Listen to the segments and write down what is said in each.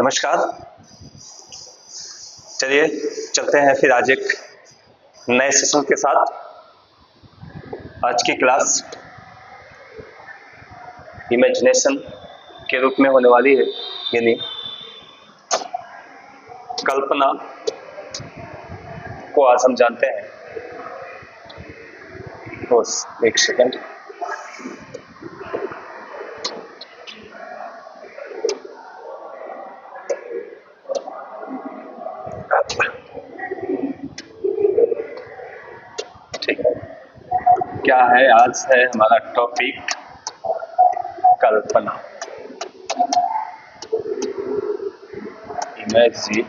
नमस्कार। चलिए चलते हैं फिर आज एक नए सेशन के साथ। आज की क्लास इमेजिनेशन के रूप में होने वाली है, यानी कल्पना को आज हम जानते हैं। बस एक सेकंड। ठीक है, क्या है आज है हमारा टॉपिक कल्पना, इमेजिनेशन,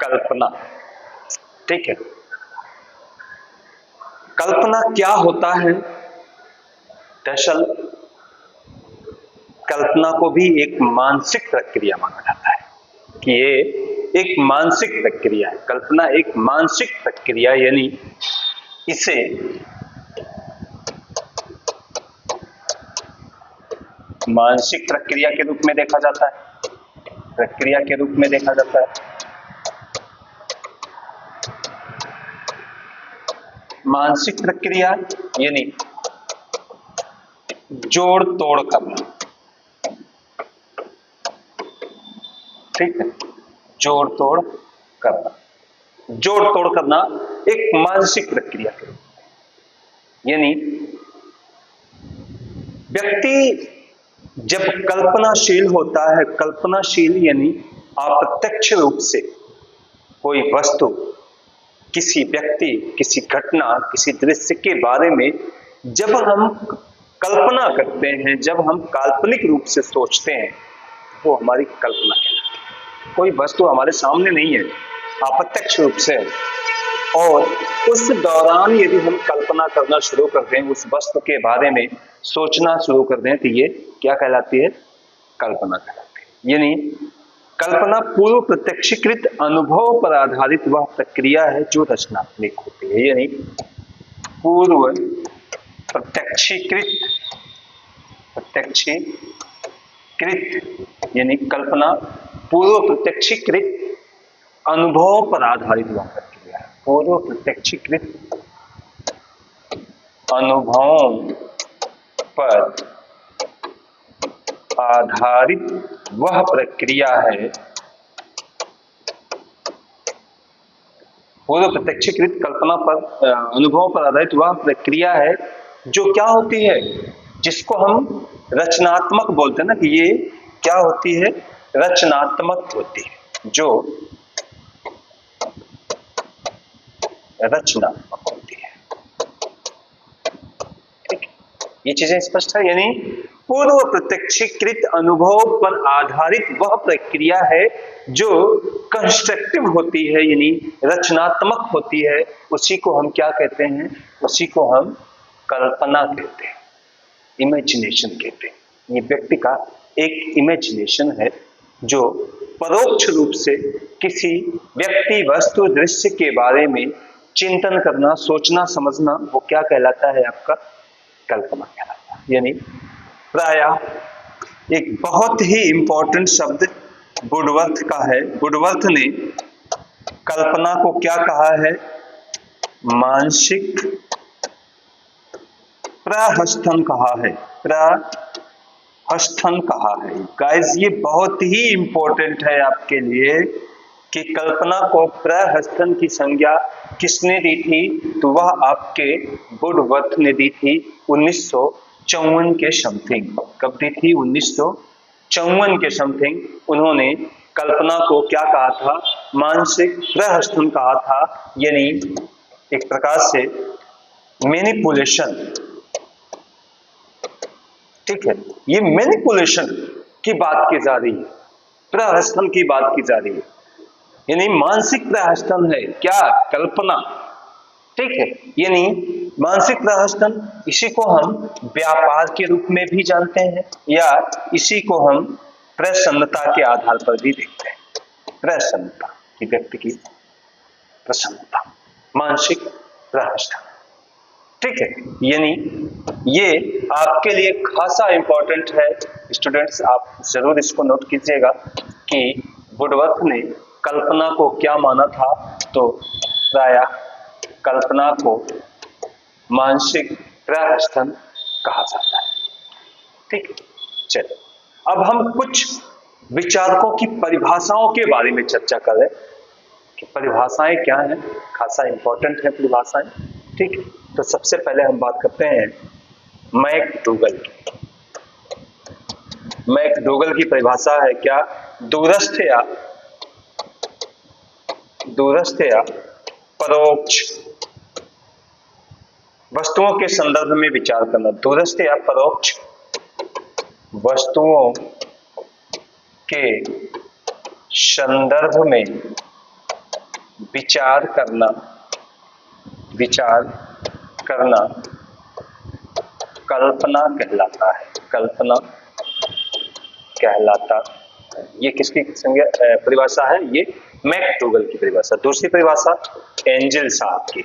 कल्पना। ठीक है, कल्पना क्या होता है? दरअसल कल्पना को भी एक मानसिक प्रक्रिया माना जाता है कि ये एक मानसिक प्रक्रिया है। कल्पना एक मानसिक प्रक्रिया, यानी इसे मानसिक प्रक्रिया के रूप में देखा जाता है, प्रक्रिया के रूप में देखा जाता है। मानसिक प्रक्रिया यानी जोड़ तोड़ करना। ठीक है, जोड़ तोड़ करना, जोड़ तोड़ करना एक मानसिक प्रक्रिया के रूप में। यानी व्यक्ति जब कल्पनाशील होता है, कल्पनाशील यानी अप्रत्यक्ष रूप से कोई वस्तु, किसी व्यक्ति, किसी घटना, किसी दृश्य के बारे में जब हम कल्पना करते हैं, जब हम काल्पनिक रूप से सोचते हैं, वो हमारी कल्पना है। कोई वस्तु हमारे सामने नहीं है, अप्रत्यक्ष रूप से, और उस दौरान यदि हम कल्पना करना शुरू कर दें, उस वस्तु के बारे में सोचना शुरू कर दें, तो ये क्या कहलाती है? कल्पना कहलाती है। यानी कल्पना पूर्व प्रत्यक्षीकृत अनुभव पर आधारित वह प्रक्रिया है जो रचनात्मक होती है। यानी पूर्व प्रत्यक्षीकृत यानी कल्पना पूर्व प्रत्यक्षीकृत अनुभव पर आधारित वह प्रक्रिया है। पूर्व प्रत्यक्षीकृत अनुभवों पर आधारित वह प्रक्रिया है। पूर्व प्रत्यक्षीकृत कल्पना पर अनुभव पर आधारित वह प्रक्रिया है जो क्या होती है, जिसको हम रचनात्मक बोलते हैं ना, कि ये क्या होती है? रचनात्मक होती है, जो रचनात्मक होती है। ठीक, ये चीजें स्पष्ट है। यानी पूर्व प्रत्यक्षीकृत अनुभव पर आधारित वह प्रक्रिया है जो कंस्ट्रक्टिव होती है, यानी रचनात्मक होती है। उसी को हम क्या कहते हैं? उसी को हम कल्पना कहते हैं, इमेजिनेशन कहते हैं। ये व्यक्ति का एक इमेजिनेशन है जो परोक्ष रूप से किसी व्यक्ति, वस्तु, दृश्य के बारे में चिंतन करना, सोचना, समझना, वो क्या कहलाता है? आपका कल्पना कहलाता है। यानी प्रायः एक बहुत ही इंपॉर्टेंट शब्द वुडवर्थ का है। वुडवर्थ ने कल्पना को क्या कहा है? मानसिक प्रहस्थन कहा है, प्रहस्थन कहा है। गाइस, ये बहुत ही इंपॉर्टेंट है आपके लिए कि कल्पना को प्रहस्थन की संज्ञा किसने दी थी? तो वह आपके वुडवर्थ ने दी थी 1954 के समथिंग। कब दी थी? 1954 के समथिंग। उन्होंने कल्पना को क्या कहा था? मानसिक प्रहस्थन कहा था। यानी एक प्रकार से मैनिपुलेशन। ठीक है, ये मैनिपुलेशन की बात की जा रही है, प्रहस्थन की बात की जा रही है। यानी मानसिक प्रहस्थन है क्या? कल्पना। ठीक है, यानी मानसिक प्रहस्थन, इसी को हम व्यापार के रूप में भी जानते हैं, या इसी को हम प्रसन्नता के आधार पर भी देखते हैं। प्रसन्नता की, व्यक्ति की प्रसन्नता, मानसिक प्रहस्थन। ठीक है, यानी ये आपके लिए खासा इंपॉर्टेंट है स्टूडेंट्स आप जरूर इसको नोट कीजिएगा कि वुडवर्थ ने कल्पना को क्या माना था, तो प्राय कल्पना को मानसिक प्रहसन कहा जाता है। ठीक है, चलिए अब हम कुछ विचारकों की परिभाषाओं के बारे में चर्चा कर रहे हैं कि परिभाषाएं क्या हैं, खासा इंपॉर्टेंट है परिभाषाएं। ठीक है, तो सबसे पहले हम बात करते हैं मैकडूगल की। मैकडूगल की परिभाषा है क्या? दूरस्थ या परोक्ष वस्तुओं के संदर्भ में विचार करना। दूरस्थ या परोक्ष वस्तुओं के संदर्भ में विचार करना कल्पना कहलाता है। कल्पना कहलाता है। ये किसकी परिभाषा है? ये मैकडूगल की परिभाषा। दूसरी परिभाषा एंजल साहब की।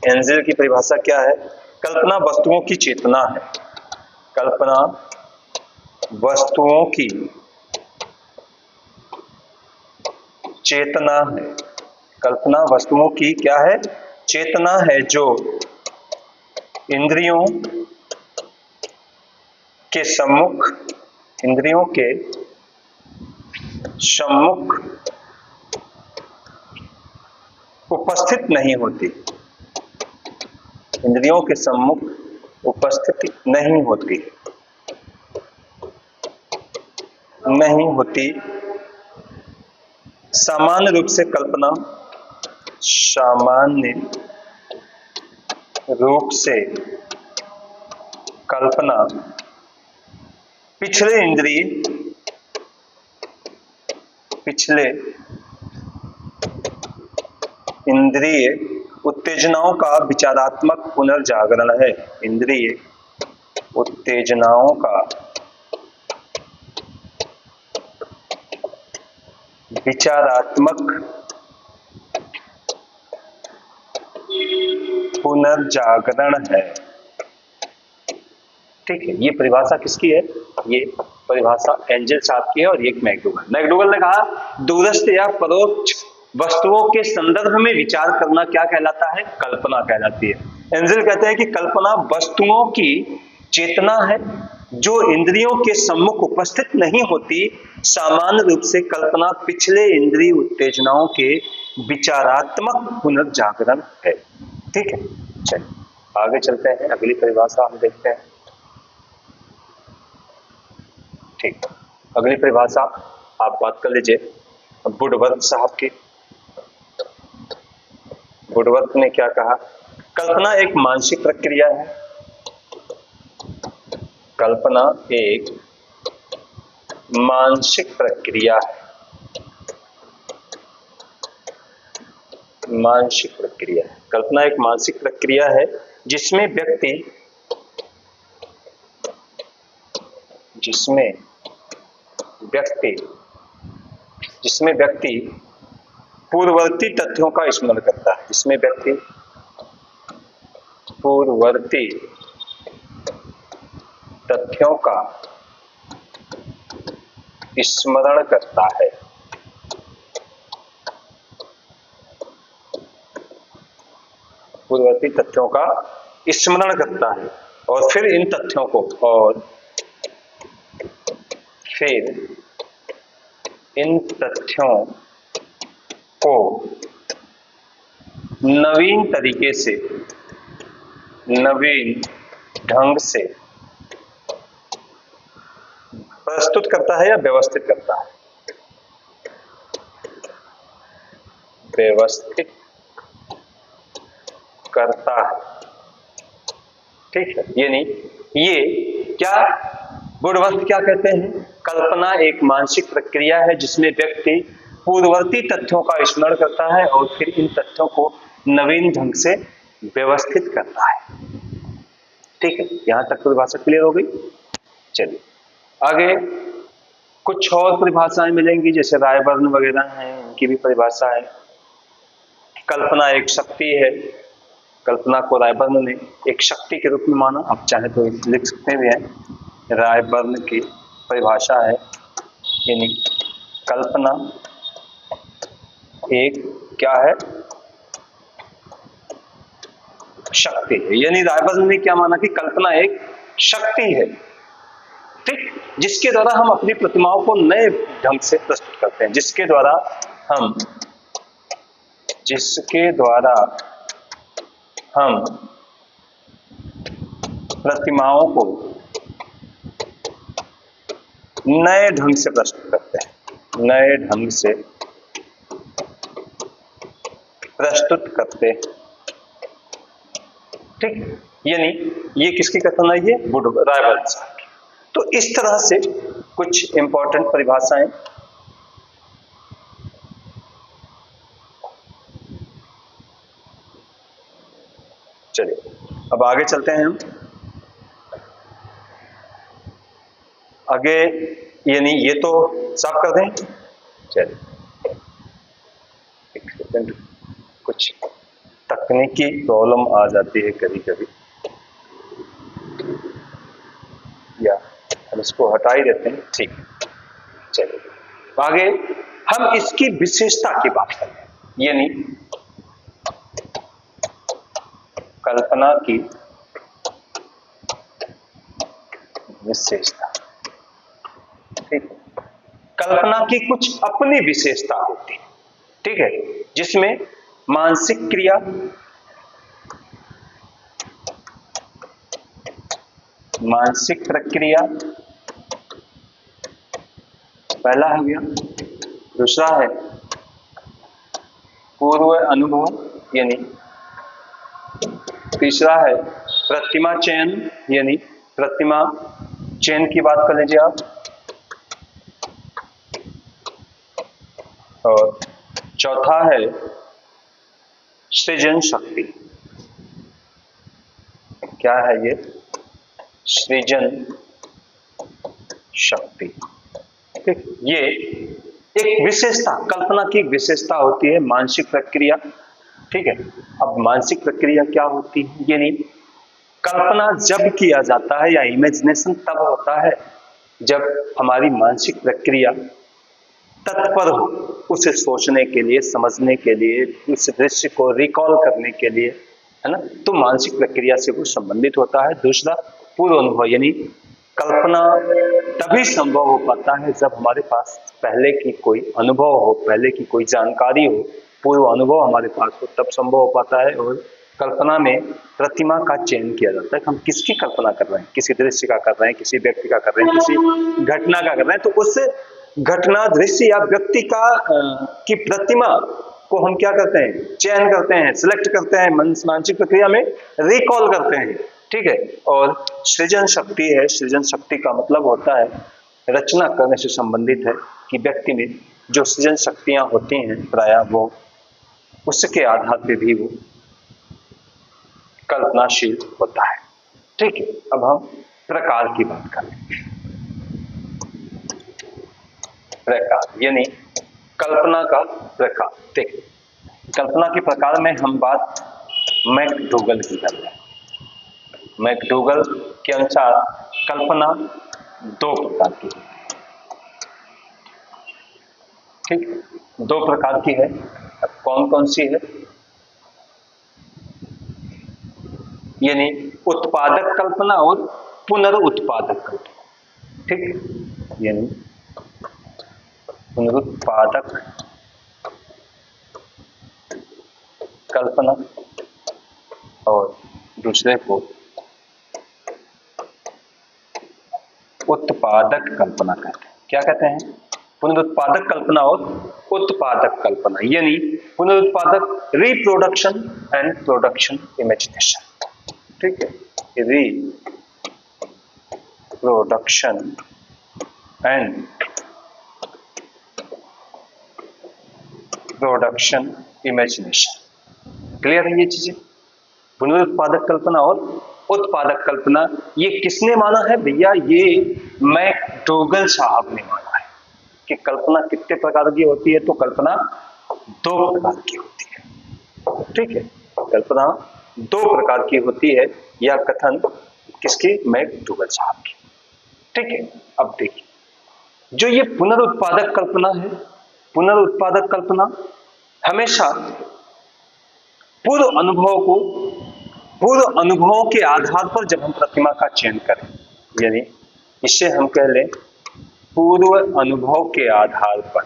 एंजल की परिभाषा क्या है? कल्पना वस्तुओं की चेतना है। कल्पना वस्तुओं की चेतना है। कल्पना वस्तुओं की क्या है? चेतना है, जो इंद्रियों के सम्मुख उपस्थित नहीं होती। इंद्रियों के सम्मुख उपस्थिति नहीं होती। सामान्य रूप से कल्पना पिछले इंद्रिय उत्तेजनाओं का विचारात्मक पुनर्जागरण है। इंद्रिय उत्तेजनाओं का विचारात्मक पुनर्जागरण है। ठीक है, ये परिभाषा किसकी है? ये परिभाषा एंजल साहब की है और ये मैकडूगल ने कहा दूरस्थ या परोक्ष वस्तुओं के संदर्भ में विचार करना क्या कहलाता है? कल्पना कहलाती है। एंजल कहते हैं कि कल्पना वस्तुओं की चेतना है, जो इंद्रियों के सम्मुख उपस्थित नहीं होती। सामान्य रूप से कल्पना पिछले इंद्रिय उत्तेजनाओं के विचारात्मक पुनर्जागरण है। ठीक है, चलिए आगे चलते हैं, अगली परिभाषा हम देखते हैं। ठीक, अगली परिभाषा आप बात कर लीजिए वुडवर्थ साहब की। वुडवर्थ ने क्या कहा? कल्पना एक मानसिक प्रक्रिया है। कल्पना एक मानसिक प्रक्रिया है। कल्पना एक मानसिक प्रक्रिया है जिसमें व्यक्ति पूर्ववर्ती तथ्यों का स्मरण करता है। जिसमें व्यक्ति पूर्ववर्ती तथ्यों का स्मरण करता है। पूर्ववर्ती तथ्यों का स्मरण करता है और फिर इन तथ्यों को नवीन ढंग से प्रस्तुत करता है या व्यवस्थित करता है। ठीक है, यानी ये क्या वुडवर्थ क्या कहते हैं? कल्पना एक मानसिक प्रक्रिया है जिसमें व्यक्ति पूर्ववर्ती तथ्यों का स्मरण करता है और फिर इन तथ्यों को नवीन ढंग से व्यवस्थित करता है। ठीक है, यहां तक परिभाषा क्लियर हो गई। चलिए आगे कुछ और परिभाषाएं मिलेंगी, जैसे रायबर्न वगैरह हैं, इनकी भी परिभाषा है। कल्पना एक शक्ति है। कल्पना को रायबर्न ने एक शक्ति के रूप में माना। आप चाहे तो लिख सकते भी हैं। रायबर्न की परिभाषा है, यानी कल्पना एक क्या है, शक्ति है। यानी रायबर्न ने क्या माना कि कल्पना एक शक्ति है, ठीक, जिसके द्वारा हम अपनी प्रतिमाओं को नए ढंग से प्रस्तुत करते हैं, जिसके द्वारा हम प्रतिमाओं को नए ढंग से प्रस्तुत करते हैं, नए ढंग से प्रस्तुत करते हैं, ठीक। यानी ये किसकी कथन है, ये रायबर्न साहब की। तो इस तरह से कुछ इंपॉर्टेंट परिभाषाएं। चलिए अब आगे चलते हैं हम आगे, यानी ये तो साफ कर दें। चलिए एक सेकंड, कुछ तकनीकी प्रॉब्लम आ जाती है कभी कभी, या हम इसको हटा ही देते हैं, ठीक। चलिए आगे हम इसकी विशेषता की बात करें, यानी कल्पना की विशेषता, ठीक। कल्पना की कुछ अपनी विशेषता होती है, ठीक है, जिसमें मानसिक क्रिया, मानसिक प्रक्रिया पहला हो गया, दूसरा है पूर्व अनुभव, यानी तीसरा है प्रतिमा चयन, यानी प्रतिमा चयन की बात कर लीजिए आप, और चौथा है सृजन शक्ति। क्या है ये, सृजन शक्ति, ठीक। ये एक विशेषता, कल्पना की एक विशेषता होती है, मानसिक प्रक्रिया, ठीक है। अब मानसिक प्रक्रिया क्या होती है, यानी कल्पना जब किया जाता है या इमेजिनेशन तब होता है जब हमारी मानसिक प्रक्रिया तत्पर हो उसे सोचने के लिए, समझने के लिए, उस दृश्य को रिकॉल करने के लिए, है ना, तो मानसिक प्रक्रिया से वो संबंधित होता है। दूसरा पूर्व अनुभव, यानी कल्पना तभी संभव हो पाता है जब हमारे पास पहले की कोई अनुभव हो, पहले की कोई जानकारी हो, पूर्व अनुभव हमारे पास हो, तब संभव हो पाता है। और कल्पना में प्रतिमा का चयन किया जाता है, हम किसकी कल्पना कर रहे हैं, किसी दृश्य का कर रहे हैं, किसी व्यक्ति का कर रहे हैं, किसी घटना का कर रहे हैं, तो उस घटना, दृश्य या व्यक्ति का की प्रतिमा को हम क्या करते हैं, चयन करते हैं, सिलेक्ट करते हैं, मानसिक प्रक्रिया में रिकॉल करते हैं, ठीक है। और सृजन शक्ति है, सृजन शक्ति का मतलब होता है रचना करने से संबंधित है, कि व्यक्ति में जो सृजन शक्तियां होती हैं प्रायः वो उसके आधार पे भी वो कल्पनाशील होता है, ठीक है। अब हम प्रकार की बात करें, प्रकार यानी कल्पना का प्रकार, ठीक। कल्पना के प्रकार में हम बात मैकडूगल की कर रहे हैं। मैकडूगल के अनुसार कल्पना दो प्रकार की है, ठीक, दो प्रकार की है। अब कौन कौन सी है, यानी उत्पादक कल्पना और पुनरुत्पादक कल्पना, ठीक, यानी पुनरुत्पादक कल्पना और दूसरे को उत्पादक कल्पना कहते हैं। क्या कहते हैं, पुनरुत्पादक कल्पना और उत्पादक कल्पना, यानी पुनरुत्पादक रिप्रोडक्शन एंड प्रोडक्शन इमेजिनेशन, ठीक है, reproduction and production imagination. Clear है ये चीजें, पुनरुत्पादक कल्पना और उत्पादक कल्पना। ये किसने माना है भैया, ये मैकडूगल साहब ने माना है कि कल्पना कितने प्रकार की होती है, तो कल्पना दो प्रकार की होती है, ठीक है, कल्पना दो प्रकार की होती है, यह कथन किसकी, मैकडूगल साहब की। ठीक है। अब देखिए, जो ये पुनरुत्पादक कल्पना है, पुनरुत्पादक कल्पना हमेशा पूर्व अनुभवों के आधार पर जब हम प्रतिमा का चयन करें, यानी इससे हम कह लें पूर्व अनुभव के आधार पर,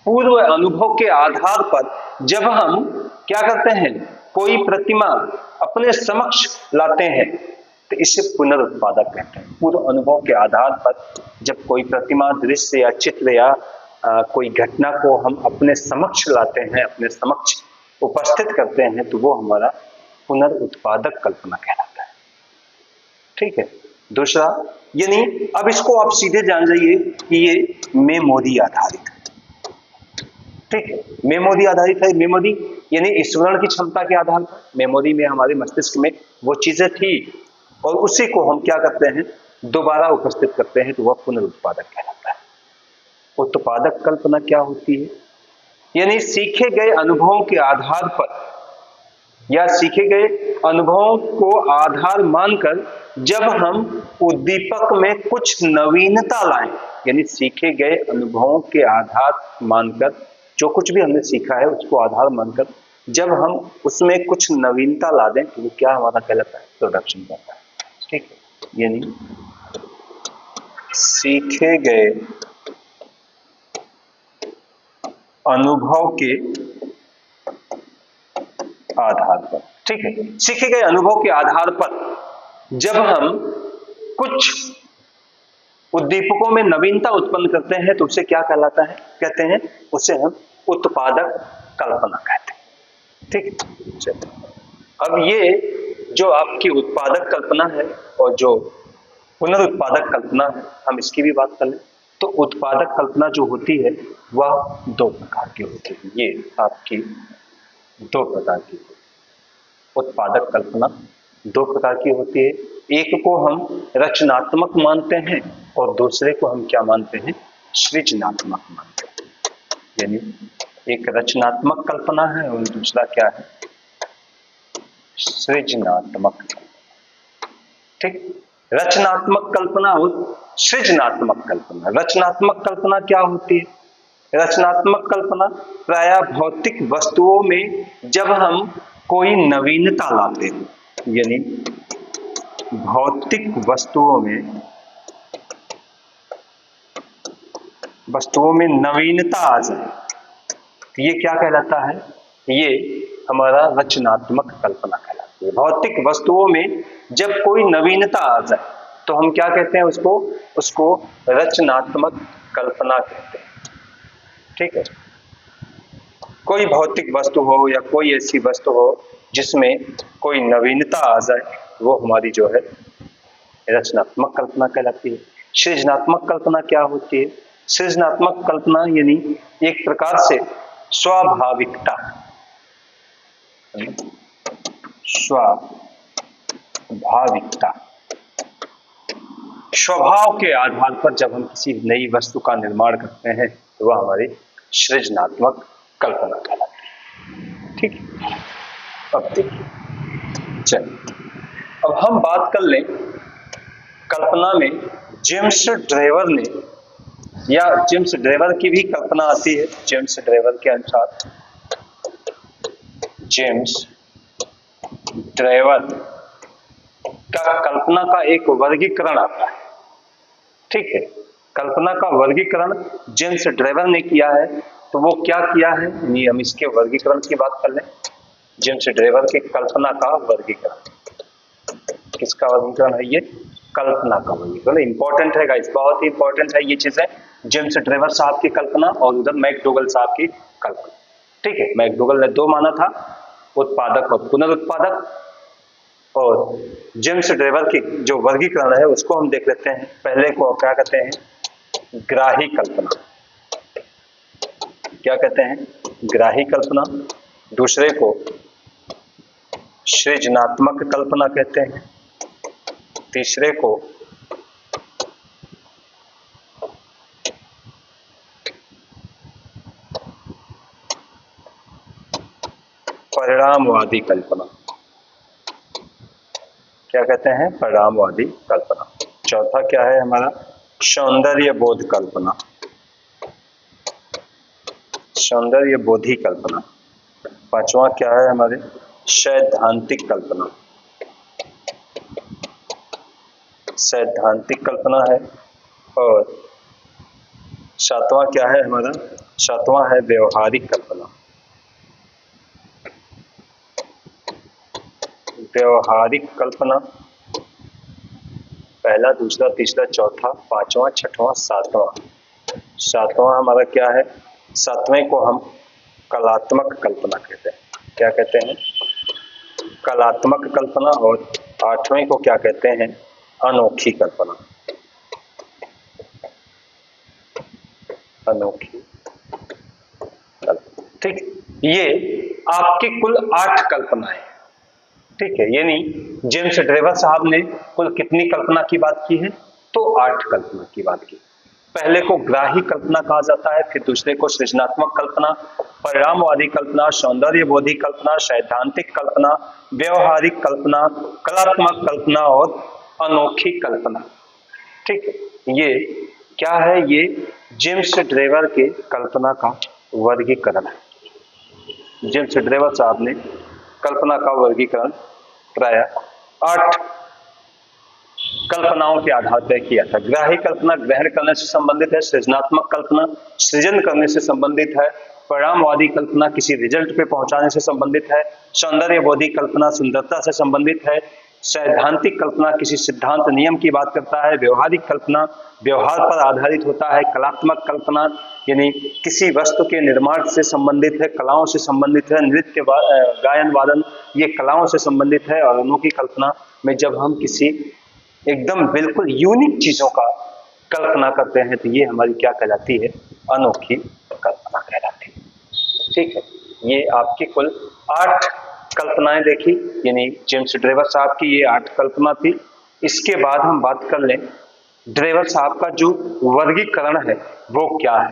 पूर्व अनुभव के आधार पर जब हम क्या करते हैं, कोई प्रतिमा अपने समक्ष लाते हैं, तो इसे पुनरुत्पादक कहते हैं। पूर्व अनुभव के आधार पर जब कोई प्रतिमा, दृश्य या चित्र या कोई घटना को हम अपने समक्ष लाते हैं, अपने समक्ष उपस्थित करते हैं, तो वो हमारा पुनरुत्पादक कल्पना कहलाता है। ठीक है। दूसरा, यानी अब इसको आप सीधे जान जाइए कि ये मेमोरी आधारित है। ठीक है, मेमोरी आधारित है। मेमोरी यानी स्मरण की क्षमता के आधार पर, मेमोरी में हमारे मस्तिष्क में वो चीजें थी और उसी को हम क्या करते हैं, दोबारा उपस्थित करते हैं, तो वह पुनरुत्पादक कहलाता है। उत्पादक कल्पना क्या होती है, यानी सीखे गए अनुभवों के आधार पर या सीखे गए अनुभवों को आधार मानकर जब हम उद्दीपक में कुछ नवीनता लाएं, यानी सीखे गए अनुभवों के आधार मानकर जो कुछ भी हमने सीखा है उसको आधार मानकर जब हम उसमें कुछ नवीनता ला दें, तो वो क्या हमारा कहलाता है, प्रोडक्शन कहता है। ठीक है, यानी सीखे गए अनुभव के आधार पर, ठीक है, सीखे गए अनुभव के आधार पर जब हम कुछ उद्दीपकों में नवीनता उत्पन्न करते हैं, तो उसे क्या कहलाता है, कहते हैं उसे हम उत्पादक कल्पना कहते हैं। ठीक। चलिए, अब ये जो आपकी उत्पादक कल्पना है और जो पुनरुत्पादक कल्पना है, हम इसकी भी बात कर लें। तो उत्पादक कल्पना जो होती है वह दो प्रकार की होती है। ये आपकी दो प्रकार की उत्पादक कल्पना दो प्रकार की होती है। एक को हम रचनात्मक मानते हैं और दूसरे को हम क्या मानते हैं, सृजनात्मक मानते हैं। यानी एक रचनात्मक कल्पना है और दूसरा क्या है, सृजनात्मक। ठीक। रचनात्मक कल्पना और सृजनात्मक कल्पना। रचनात्मक कल्पना क्या होती है, रचनात्मक कल्पना प्रायः भौतिक वस्तुओं में जब हम कोई नवीनता लाते हैं, यानी भौतिक वस्तुओं में नवीनता आ जाए, तो ये क्या कहलाता है, ये हमारा रचनात्मक कल्पना कहलाती है। भौतिक वस्तुओं में जब कोई नवीनता आ जाए तो हम क्या कहते हैं, उसको रचनात्मक कल्पना कहते हैं। ठीक है। कोई भौतिक वस्तु हो या कोई ऐसी वस्तु हो जिसमें कोई नवीनता आ जाए, वो हमारी जो है रचनात्मक कल्पना कहलाती है। सृजनात्मक कल्पना क्या होती है, सृजनात्मक कल्पना यानी एक प्रकार से स्वाभाविकता, स्वभाव के आधार पर जब हम किसी नई वस्तु का निर्माण करते हैं, तो वह हमारी सृजनात्मक कल्पना कहलाती है। ठीक है। अब देखिए, चलिए अब हम बात कर लें कल्पना में जेम्स ड्रेवर ने, या जेम्स ड्रेवर की भी कल्पना आती है। जेम्स ड्रेवर के अनुसार, जेम्स ड्रेवर का कल्पना का एक वर्गीकरण आता है। ठीक है। कल्पना का वर्गीकरण जेम्स ड्रेवर ने किया है, तो वो क्या किया है, हम इसके वर्गीकरण की बात कर लें। जेम्स ड्रेवर के कल्पना का वर्गीकरण, किसका वर्गीकरण है, ये कल्पना का वर्गीकरण। इंपॉर्टेंट है गाइस, बहुत ही इंपॉर्टेंट है ये चीजें। जेम्स ड्रेवर साहब की कल्पना और उधर मैकडोगल साहब की कल्पना। ठीक है। मैकडोगल ने दो माना था, उत्पादक और पुनरुत्पादक, और जेम्स ड्रेवर की जो वर्गीकरण है उसको हम देख लेते हैं। पहले को क्या कहते हैं, ग्राही कल्पना। क्या कहते हैं, ग्राही कल्पना। दूसरे को सृजनात्मक कल्पना कहते हैं। तीसरे को परिणामवादी कल्पना। क्या कहते हैं? परिणामवादी कल्पना। चौथा क्या है हमारा? सौंदर्य बोध कल्पना, सौंदर्य बोधी कल्पना। पांचवा क्या है हमारे? सैद्धांतिक कल्पना, सैद्धांतिक कल्पना है। और सातवां क्या है हमारा? सातवां है व्यवहारिक कल्पना, व्यवहारिक कल्पना। पहला, दूसरा, तीसरा, चौथा, पांचवा, छठवां, सातवां। सातवां हमारा क्या है? सातवें को हम कलात्मक कल्पना कहते हैं। क्या कहते हैं? कलात्मक कल्पना। और आठवें को क्या कहते हैं? अनोखी कल्पना, अनोखी कल्पना। ठीक, ये आपकी कुल 8 कल्पनाएं। ठीक है, यानी जेम्स ड्रेवर साहब ने कुल कितनी कल्पना की बात की है? तो 8 कल्पना की बात की। पहले को ग्राही कल्पना कहा जाता है, फिर दूसरे को सृजनात्मक कल्पना, परिणामवादी कल्पना, सौंदर्य बोधी कल्पना, सैद्धांतिक कल्पना, व्यवहारिक कल्पना, कलात्मक कल्पना और अनोखी कल्पना। ठीक है, ये क्या है? ये जेम्स ड्रेवर के कल्पना का वर्गीकरण है। जेम्स ड्रेवर साहब ने कल्पना का वर्गीकरण प्राय 8 कल्पनाओं के आधार पर किया था। ग्राही कल्पना ग्रहण करने से संबंधित है, सृजनात्मक कल्पना सृजन करने से संबंधित है, परिणामवादी कल्पना किसी रिजल्ट पे पहुंचाने से संबंधित है, सौंदर्य बोधी कल्पना सुंदरता से संबंधित है, सैद्धांतिक कल्पना किसी सिद्धांत नियम की बात करता है, व्यवहारिक कल्पना व्यवहार पर आधारित होता है, कलात्मक कल्पना यानी किसी वस्तु के निर्माण से संबंधित है, कलाओं से संबंधित है, नृत्य गायन वादन ये कलाओं से संबंधित है। और अनोखी कल्पना में जब हम किसी एकदम बिल्कुल यूनिक चीजों का कल्पना करते हैं तो ये हमारी क्या कहलाती है? अनोखी कल्पना कहलाती है। ठीक है, ये आपकी कुल 8 कल्पनाएं देखी, यानी जेम्स ड्रेवर साहब की ये 8 कल्पना थी। इसके बाद हम बात कर लें ड्रेवर साहब का जो वर्गीकरण है वो क्या है।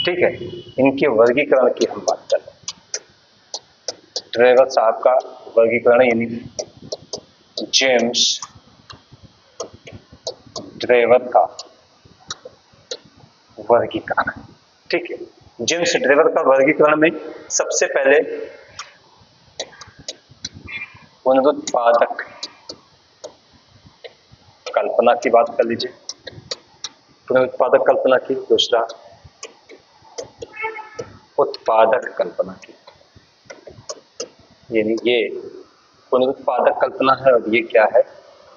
ठीक है, इनके वर्गीकरण की हम बात कर लें। ड्रेवर साहब का वर्गीकरण यानी जेम्स ड्रेवर का वर्गीकरण। ठीक है, जेम्स ड्रेवर का वर्गीकरण में सबसे पहले पुनरुत्पादक कल्पना की बात कर लीजिए, पुनरुत्पादक कल्पना की। दूसरा उत्पादक कल्पना की, यानी ये पुनरुत्पादक कल्पना है और ये क्या है?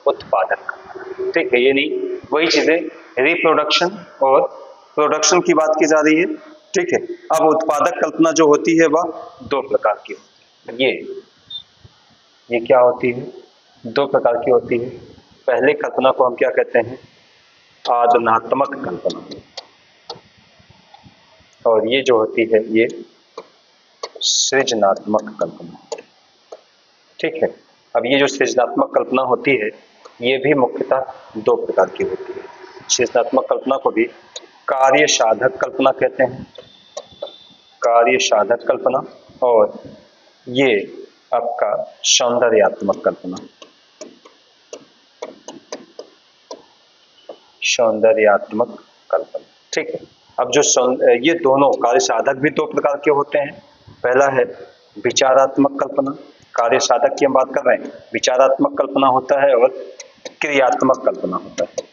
उत्पादक कल्पना। ठीक है, यानी वही चीजें रिप्रोडक्शन और प्रोडक्शन की बात की जा रही है। ठीक है, अब उत्पादक कल्पना जो होती है वह 2 प्रकार की होती है। ये क्या होती है? 2 प्रकार की होती है। पहले कल्पना को हम क्या कहते हैं? आदनात्मक कल्पना। और ये जो होती है ये सृजनात्मक कल्पना। ठीक है, अब ये जो सृजनात्मक कल्पना होती है ये भी मुख्यतः 2 प्रकार की होती है। सृजनात्मक कल्पना को भी कार्य साधक कल्पना कहते हैं, कार्य साधक कल्पना। और ये आपका सौंदर्यात्मक कल्पना, सौंदर्यात्मक कल्पना। ठीक है, अब जो ये दोनों कार्य साधक भी 2 प्रकार के होते हैं। पहला है विचारात्मक कल्पना, कार्य साधक की हम बात कर रहे हैं, विचारात्मक कल्पना होता है और क्रियात्मक कल्पना होता है।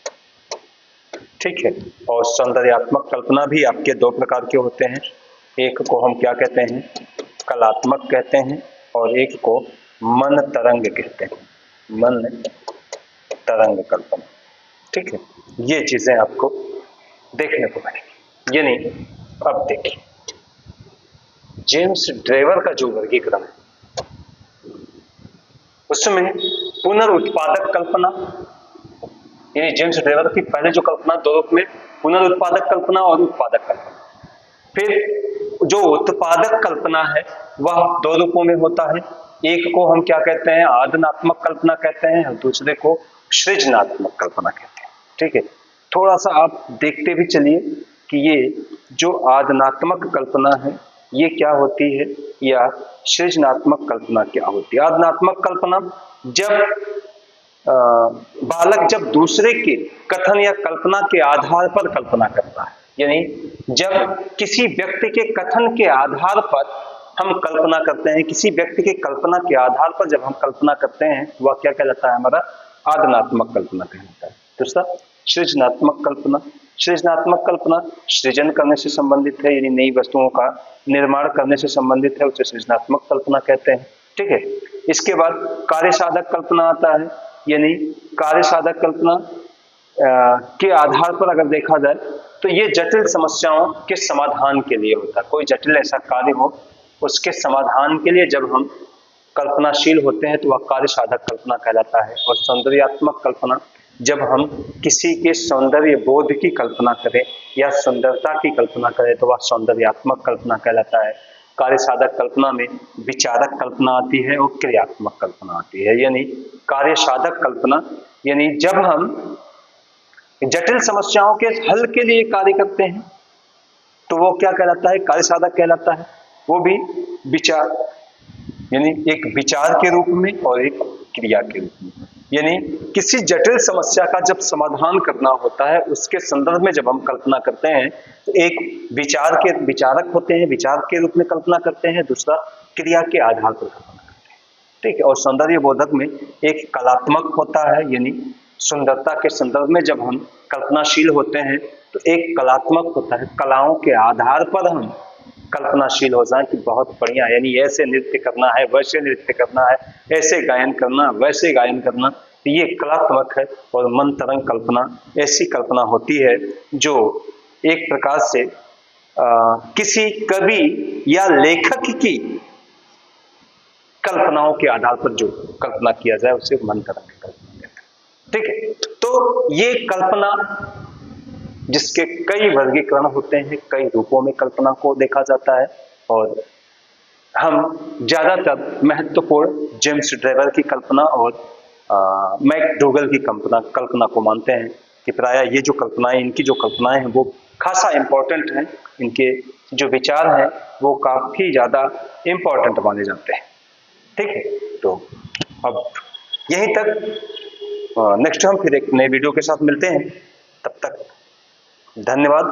ठीक है, और सौंदर्यात्मक कल्पना भी आपके 2 प्रकार के होते हैं। एक को हम क्या कहते हैं? कलात्मक कहते हैं और एक को मन तरंग कहते हैं, मन तरंग कल्पना। ठीक है, ये चीजें आपको देखने को मिलेगी। यानी अब देखिए जेम्स ड्रेवर का जो वर्गीकरण है उसमें पुनरुत्पादक कल्पना, यानी जेम्स ड्रेवर की पहले जो कल्पना 2 रूप में, पुनरुत्पादक कल्पना और उत्पादक कल्पना। फिर जो उत्पादक कल्पना है वह 2 रूपों में होता है। एक को हम क्या कहते हैं? आदनात्मक कल्पना कहते हैं और दूसरे को सृजनात्मक कल्पना कहते हैं। ठीक है, थोड़ा सा आप देखते भी चलिए कि ये जो आदनात्मक कल्पना है ये क्या होती है या सृजनात्मक कल्पना क्या होती है। आदनात्मक कल्पना जब बालक जब दूसरे के कथन या कल्पना के आधार पर कल्पना करता है, यानी जब किसी व्यक्ति के कथन के आधार पर हम कल्पना करते हैं, किसी व्यक्ति के कल्पना के आधार पर जब हम कल्पना करते हैं, वह क्या कहलाता है? हमारा आदनात्मक कल्पना कहलाता है। दूसरा सृजनात्मक कल्पना। सृजनात्मक कल्पना सृजन करने से संबंधित है, यानी नई वस्तुओं का निर्माण करने से संबंधित है, उसे सृजनात्मक कल्पना कहते हैं। ठीक है। इसके बाद कार्य साधक कल्पना आता है, यानी कार्य साधक कल्पना के आधार पर अगर देखा जाए तो ये जटिल समस्याओं के समाधान के लिए होता है। कोई जटिल ऐसा कार्य हो, उसके समाधान के लिए जब हम कल्पनाशील होते हैं तो वह कार्य साधक कल्पना कहलाता है। और सौंदर्यात्मक कल्पना, जब हम किसी के सौंदर्य बोध की कल्पना करें या सुंदरता की कल्पना करें तो वह सौंदर्यात्मक कल्पना कहलाता है। कार्य साधक कल्पना में विचारक कल्पना आती है और क्रियात्मक कल्पना आती है। यानी कार्य साधक कल्पना, यानी जब हम जटिल समस्याओं के हल के लिए कार्य करते हैं तो वो क्या कहलाता है? कार्य साधक कहलाता है। वो भी विचार, यानी एक विचार के रूप में और एक क्रिया के रूप में। यानी किसी जटिल समस्या का जब समाधान करना होता है, उसके संदर्भ में जब हम कल्पना करते हैं तो एक विचार के विचारक होते हैं, विचार के रूप में कल्पना करते हैं, दूसरा क्रिया के आधार पर कल्पना करते हैं। ठीक है। और सौंदर्य बोधक में एक कलात्मक होता है, यानी सुंदरता के संदर्भ में जब हम कल्पनाशील होते हैं तो एक कलात्मक होता है, कलाओं के आधार पर हम कल्पनाशील हो जाए कि बहुत बढ़िया, यानी ऐसे नृत्य करना है, वैसे नृत्य करना है, ऐसे गायन करना, वैसे गायन करना, ये कलात्मक है। और मन तरंग कल्पना ऐसी कल्पना होती है जो एक प्रकार से किसी कवि या लेखक की कल्पनाओं के आधार पर जो कल्पना किया जाए उसे मन तरंग की कल्पना कहते हैं। ठीक है। तो ये कल्पना, जिसके कई वर्गीकरण होते हैं, कई रूपों में कल्पना को देखा जाता है, और हम ज्यादातर महत्वपूर्ण जेम्स ड्रेवर की कल्पना और मैकडूगल की कल्पना को मानते हैं कि प्रायः ये जो कल्पनाएं, इनकी जो कल्पनाएं हैं वो खासा इंपॉर्टेंट हैं, इनके जो विचार हैं वो काफी ज्यादा इंपॉर्टेंट माने जाते हैं। ठीक है। तो अब यहीं तक, नेक्स्ट हम फिर एक नए वीडियो के साथ मिलते हैं। तब तक धन्यवाद।